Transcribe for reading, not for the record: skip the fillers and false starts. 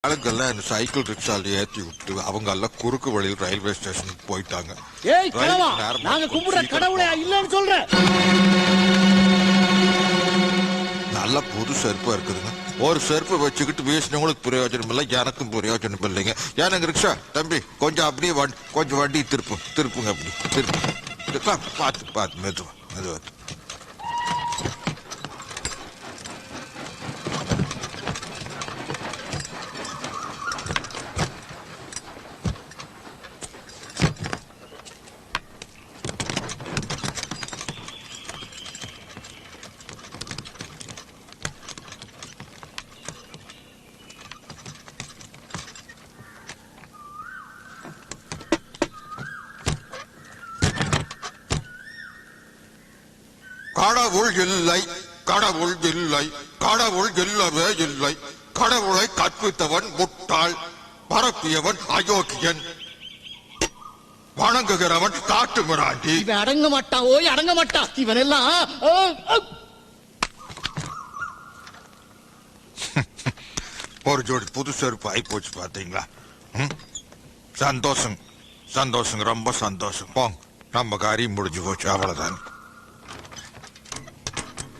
ஆளுங்கெல்லாம் என்ன சைக்கிள் ரிக்ஷால ஏத்தி விட்டு அவங்க எல்லாம் குறுக்கு வழியில் ரயில்வே ஸ்டேஷனுக்கு போயிட்டாங்க. ஏய் கிழவா, நாங்க கும்பிடுற கடவுளே இல்லன்னு சொல்றேன். நல்ல புது செருப்பா இருக்குதுங்க. ஒரு செருப்பை வச்சுக்கிட்டு வீசினவங்களுக்கு பிரயோஜனம் இல்லை, எனக்கும் பிரயோஜனம் இல்லைங்க. ஏனுங்க ரிக்ஷா தம்பி, கொஞ்சம் அப்படியே கொஞ்சம் வண்டி திருப்புங்க, அப்படி திருப்பு. பார்த்து மெதுவா. கடவுள் இல்லை, கடவுள் இல்லை, கடவுள் இல்லவே இல்லை. கடவுளை கற்பித்தவன் முட்டாள், பரப்பியவன் அயோக்கியன், வணங்குகிறவன் காட்டு மிராண்டி. இவன் அடங்க மாட்டான், ஓய் அடங்க மாட்டான். இவன் எல்லாம் ஒரு ஜோடி புது செருப்பு ஆகி போச்சு பாத்தீங்களா? சந்தோஷம், ரொம்ப சந்தோஷம். போங்க, நம்ம காரியம் முடிஞ்சு போச்சு, அவ்வளவுதான்.